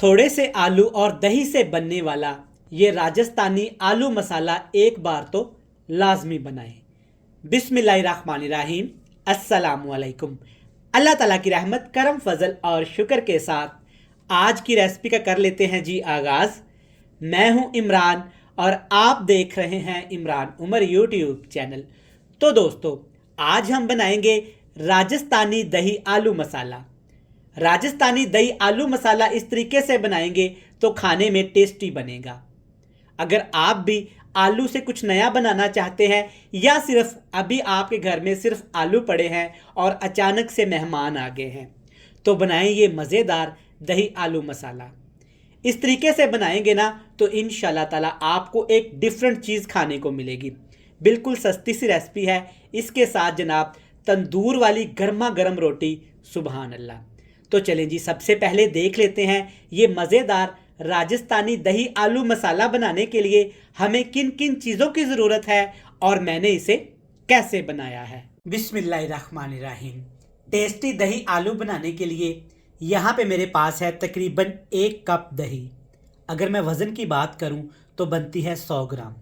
थोड़े से आलू और दही से बनने वाला ये राजस्थानी आलू मसाला एक बार तो लाजमी बनाएं। बिस्मिल्लाहिर्रहमानिर्रहीम। अस्सलामुअलैकुम। अल्लाह ताला की रहमत करम फजल और शुक्र के साथ आज की रेसिपी का कर लेते हैं जी आगाज़। मैं हूं इमरान और आप देख रहे हैं इमरान उमर यूट्यूब चैनल। तो दोस्तों, आज हम बनाएंगे राजस्थानी दही आलू मसाला। राजस्थानी दही आलू मसाला इस तरीके से बनाएंगे तो खाने में टेस्टी बनेगा। अगर आप भी आलू से कुछ नया बनाना चाहते हैं या सिर्फ अभी आपके घर में सिर्फ आलू पड़े हैं और अचानक से मेहमान आ गए हैं, तो बनाएं ये मज़ेदार दही आलू मसाला। इस तरीके से बनाएंगे ना तो इंशाल्लाह ताला आपको एक डिफरेंट चीज़ खाने को मिलेगी। बिल्कुल सस्ती सी रेसिपी है। इसके साथ जनाब तंदूर वाली गर्मा गर्म रोटी, सुबहान अल्लाह। तो चलें जी, सबसे पहले देख लेते हैं ये मज़ेदार राजस्थानी दही आलू मसाला बनाने के लिए हमें किन किन चीज़ों की ज़रूरत है और मैंने इसे कैसे बनाया है। बिस्मिल्लाहिर्रहमानिर्रहीम। टेस्टी दही आलू बनाने के लिए यहाँ पे मेरे पास है तकरीबन 1 कप दही। अगर मैं वज़न की बात करूँ तो बनती है 100 ग्राम।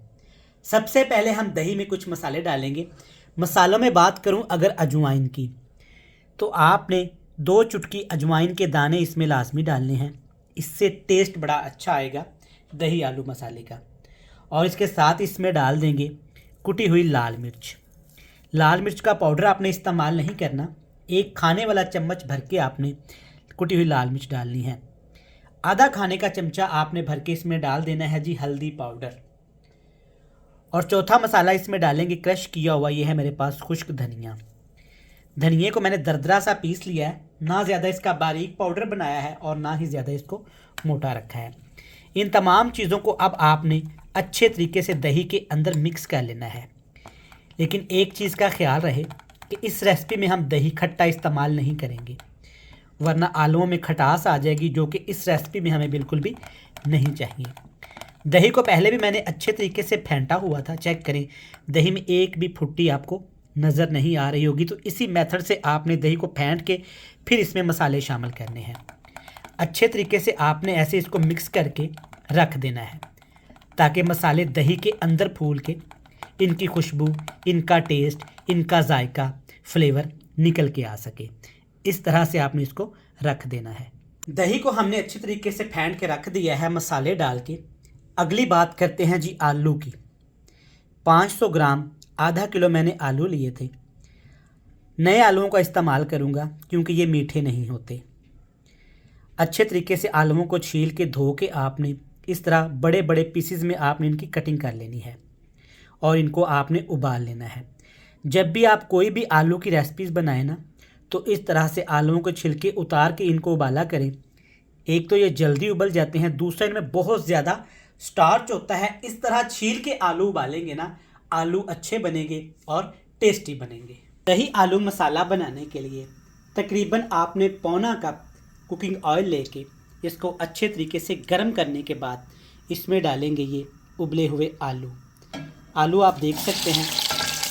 सबसे पहले हम दही में कुछ मसाले डालेंगे। मसालों में बात करूँ अगर अजवाइन की, तो आपने 2 चुटकी अजवाइन के दाने इसमें लाजमी डालने हैं। इससे टेस्ट बड़ा अच्छा आएगा दही आलू मसाले का। और इसके साथ इसमें डाल देंगे कुटी हुई लाल मिर्च। लाल मिर्च का पाउडर आपने इस्तेमाल नहीं करना। 1 खाने वाला चम्मच भर के आपने कुटी हुई लाल मिर्च डालनी है। आधा खाने का चमचा आपने भर के इसमें डाल देना है जी हल्दी पाउडर। और चौथा मसाला इसमें डालेंगे क्रश किया हुआ, ये है मेरे पास खुश्क धनिया। धनिए को मैंने दरदरा सा पीस लिया है, ना ज़्यादा इसका बारीक पाउडर बनाया है और ना ही ज़्यादा इसको मोटा रखा है। इन तमाम चीज़ों को अब आपने अच्छे तरीके से दही के अंदर मिक्स कर लेना है। लेकिन एक चीज़ का ख्याल रहे कि इस रेसिपी में हम दही खट्टा इस्तेमाल नहीं करेंगे, वरना आलूओं में खटास आ जाएगी, जो कि इस रेसिपी में हमें बिल्कुल भी नहीं चाहिए। दही को पहले भी मैंने अच्छे तरीके से फेंटा हुआ था। चेक करें, दही में एक भी फुट्टी आपको नज़र नहीं आ रही होगी। तो इसी मेथड से आपने दही को फेंट के फिर इसमें मसाले शामिल करने हैं। अच्छे तरीके से आपने ऐसे इसको मिक्स करके रख देना है ताकि मसाले दही के अंदर फूल के इनकी खुशबू, इनका टेस्ट, इनका जायका, फ्लेवर निकल के आ सके। इस तरह से आपने इसको रख देना है। दही को हमने अच्छे तरीके से फेंट के रख दिया है मसाले डाल के। अगली बात करते हैं जी आलू की। 500 ग्राम, आधा किलो मैंने आलू लिए थे। नए आलूओं का इस्तेमाल करूंगा क्योंकि ये मीठे नहीं होते। अच्छे तरीके से आलूओं को छील के धो के आपने इस तरह बड़े बड़े पीसेस में आपने इनकी कटिंग कर लेनी है और इनको आपने उबाल लेना है। जब भी आप कोई भी आलू की रेसिपीज़ बनाएं ना, तो इस तरह से आलूओं को छिलके उतार के इनको उबाला करें। एक तो ये जल्दी उबल जाते हैं, दूसरा इनमें बहुत ज़्यादा स्टार्च होता है। इस तरह छील के आलू उबालेंगे ना, आलू अच्छे बनेंगे और टेस्टी बनेंगे। दही आलू मसाला बनाने के लिए तकरीबन आपने पौना कप कुकिंग ऑयल लेके इसको अच्छे तरीके से गर्म करने के बाद इसमें डालेंगे ये उबले हुए आलू। आलू आप देख सकते हैं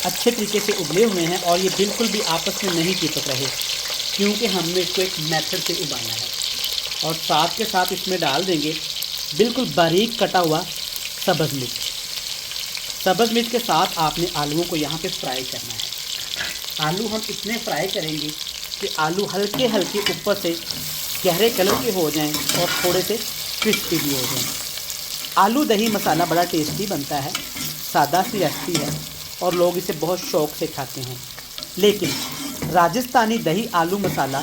अच्छे तरीके से उबले हुए हैं और ये बिल्कुल भी आपस में नहीं चिपक रहे, क्योंकि हमने इसको एक मेथड से उबाला है। और साथ के साथ इसमें डाल देंगे बिल्कुल बारीक कटा हुआ सब्ज़ मिर्च। सब्ज़ मिर्च के साथ आपने आलूओं को यहाँ पे फ्राई करना है। आलू हम इतने फ्राई करेंगे कि आलू हल्के हल्के ऊपर से गहरे कलर के हो जाएं और थोड़े से क्रिस्पी भी हो जाएं। आलू दही मसाला बड़ा टेस्टी बनता है। सादा सी रेसिपी है और लोग इसे बहुत शौक़ से खाते हैं। लेकिन राजस्थानी दही आलू मसाला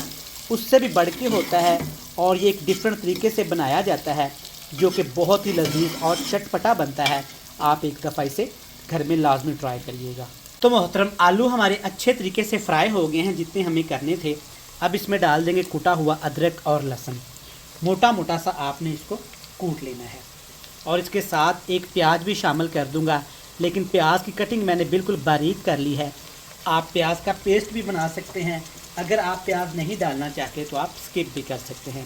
उससे भी बढ़ के होता है और ये एक डिफरेंट तरीके से बनाया जाता है, जो कि बहुत ही लजीज और चटपटा बनता है। आप एक दफ़ा इसे घर में लाजमी ट्राई करिएगा। तो मोहतरम, आलू हमारे अच्छे तरीके से फ्राई हो गए हैं जितने हमें करने थे। अब इसमें डाल देंगे कुटा हुआ अदरक और लहसुन। मोटा मोटा सा आपने इसको कूट लेना है। और इसके साथ एक प्याज भी शामिल कर दूंगा, लेकिन प्याज की कटिंग मैंने बिल्कुल बारीक कर ली है। आप प्याज का पेस्ट भी बना सकते हैं। अगर आप प्याज नहीं डालना चाहते तो आप स्किप भी कर सकते हैं।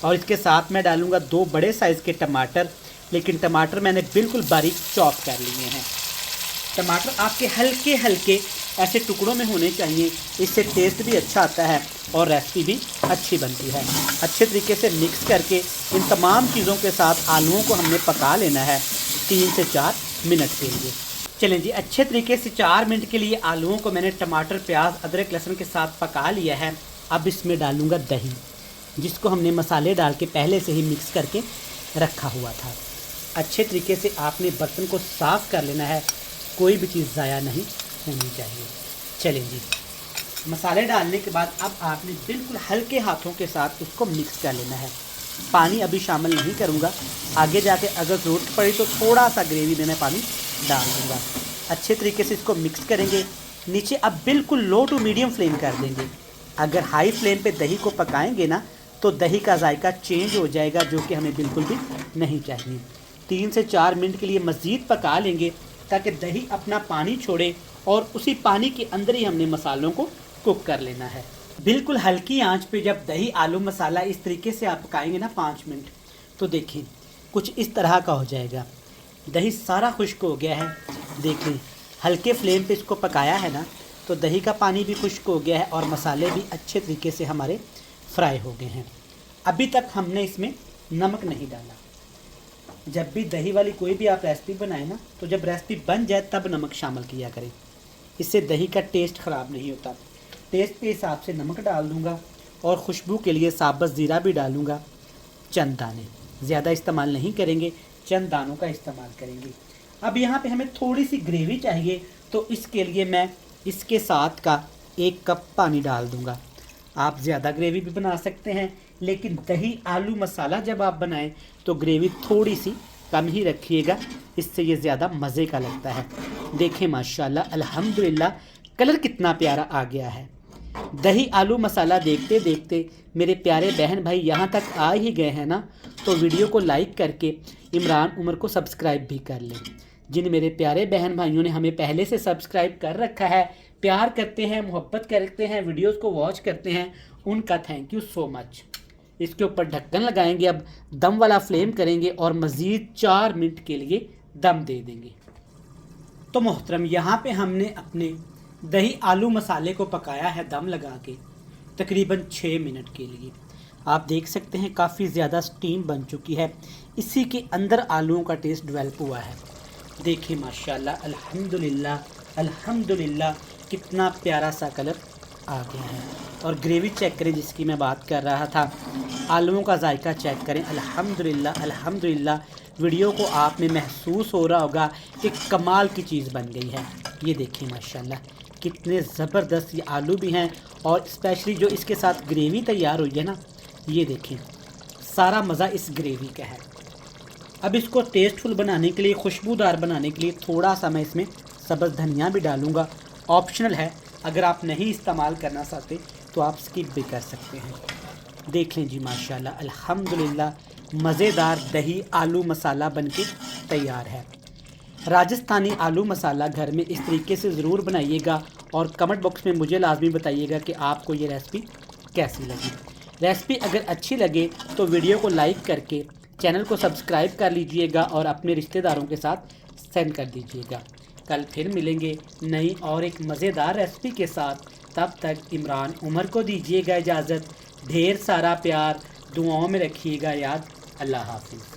और इसके साथ मैं डालूंगा 2 बड़े साइज़ के टमाटर, लेकिन टमाटर मैंने बिल्कुल बारीक चॉप कर लिए हैं। टमाटर आपके हल्के हल्के ऐसे टुकड़ों में होने चाहिए, इससे टेस्ट भी अच्छा आता है और रेसिपी भी अच्छी बनती है। अच्छे तरीके से मिक्स करके इन तमाम चीज़ों के साथ आलूओं को हमने पका लेना है 3 से 4 मिनट के लिए। चलें जी, अच्छे तरीके से 4 मिनट के लिए आलूओं को मैंने टमाटर, प्याज, अदरक, लहसुन के साथ पका लिया है। अब इसमें डालूँगा दही, जिसको हमने मसाले डाल के पहले से ही मिक्स करके रखा हुआ था। अच्छे तरीके से आपने बर्तन को साफ़ कर लेना है, कोई भी चीज़ ज़ाया नहीं होनी चाहिए। चलें जी, मसाले डालने के बाद अब आपने बिल्कुल हल्के हाथों के साथ उसको मिक्स कर लेना है। पानी अभी शामिल नहीं करूँगा, आगे जाके अगर ज़रूरत पड़ी तो थोड़ा सा ग्रेवी में मैं पानी डाल दूँगा। अच्छे तरीके से इसको मिक्स करेंगे। नीचे अब बिल्कुल लो टू मीडियम फ्लेम कर देंगे। अगर हाई फ्लेम पे दही को पकाएंगे ना तो दही का जायका चेंज हो जाएगा, जो कि हमें बिल्कुल भी नहीं चाहिए। 3 से 4 मिनट के लिए मज़ीद पका लेंगे ताकि दही अपना पानी छोड़े और उसी पानी के अंदर ही हमने मसालों को कुक कर लेना है। बिल्कुल हल्की आंच पे जब दही, आलू, मसाला इस तरीके से आप पकाएंगे ना 5 मिनट, तो देखिए कुछ इस तरह का हो जाएगा। दही सारा खुश्क हो गया है। देखिए हल्के फ्लेम पे इसको पकाया है ना, तो दही का पानी भी खुश्क हो गया है और मसाले भी अच्छे तरीके से हमारे फ्राई हो गए हैं। अभी तक हमने इसमें नमक नहीं डाला। जब भी दही वाली कोई भी आप रेसिपी बनाएं ना, तो जब रेसिपी बन जाए तब नमक शामिल किया करें, इससे दही का टेस्ट ख़राब नहीं होता। टेस्ट के हिसाब से नमक डाल दूंगा और खुशबू के लिए साबुत ज़ीरा भी डालूंगा, चंद दाने, ज़्यादा इस्तेमाल नहीं करेंगे, चंद दानों का इस्तेमाल करेंगे। अब यहाँ पे हमें थोड़ी सी ग्रेवी चाहिए, तो इसके लिए मैं इसके साथ का 1 कप पानी डाल दूंगा। आप ज़्यादा ग्रेवी भी बना सकते हैं, लेकिन दही, आलू, मसाला जब आप बनाएं तो ग्रेवी थोड़ी सी कम ही रखिएगा, इससे ये ज़्यादा मज़े का लगता है। देखें माशाल्लाह, अल्हम्दुलिल्लाह, कलर कितना प्यारा आ गया है। दही, आलू, मसाला देखते देखते मेरे प्यारे बहन भाई यहाँ तक आ ही गए हैं ना, तो वीडियो को लाइक करके इमरान उमर को सब्सक्राइब भी कर लें। जिन मेरे प्यारे बहन भाइयों ने हमें पहले से सब्सक्राइब कर रखा है, प्यार करते हैं, मोहब्बत करते हैं, वीडियोस को वॉच करते हैं, उनका थैंक यू सो मच। इसके ऊपर ढक्कन लगाएंगे, अब दम वाला फ्लेम करेंगे और मज़ीद 4 मिनट के लिए दम दे देंगे। तो मोहतरम, यहाँ पे हमने अपने दही, आलू, मसाले को पकाया है दम लगा के तकरीबन 6 मिनट के लिए। आप देख सकते हैं काफ़ी ज़्यादा स्टीम बन चुकी है, इसी के अंदर आलूओं का टेस्ट डेवलप हुआ है। देखिए माशाल्लाह, अल्हम्दुलिल्लाह, अल्हम्दुलिल्लाह, कितना प्यारा सा कलर आ गया है। और ग्रेवी चेक करें जिसकी मैं बात कर रहा था, आलूओं का जायका चेक करें। अल्हम्दुलिल्लाह, अल्हम्दुलिल्लाह, वीडियो को आप में महसूस हो रहा होगा कि कमाल की चीज़ बन गई है। ये देखिए माशाल्लाह, कितने ज़बरदस्त ये आलू भी हैं, और स्पेशली जो इसके साथ ग्रेवी तैयार हुई है ना, ये देखें, सारा मज़ा इस ग्रेवी का है। अब इसको टेस्टफुल बनाने के लिए, खुशबूदार बनाने के लिए थोड़ा सा मैं इसमें सब्ज़ धनिया भी डालूँगा। ऑप्शनल है, अगर आप नहीं इस्तेमाल करना चाहते तो आप स्किप भी कर सकते हैं। देख लें जी माशाल्लाह, अल्हम्दुलिल्लाह, मज़ेदार दही, आलू, मसाला बनके तैयार है। राजस्थानी आलू मसाला घर में इस तरीके से ज़रूर बनाइएगा और कमेंट बॉक्स में मुझे लाजमी बताइएगा कि आपको ये रेसिपी कैसी लगी। रेसिपी अगर अच्छी लगे तो वीडियो को लाइक करके चैनल को सब्सक्राइब कर लीजिएगा और अपने रिश्तेदारों के साथ सेंड कर दीजिएगा। कल फिर मिलेंगे नई और एक मज़ेदार रेसिपी के साथ। तब तक इमरान उमर को दीजिएगा इजाज़त। ढेर सारा प्यार दुआओं में रखिएगा याद। अल्लाह हाफिज़।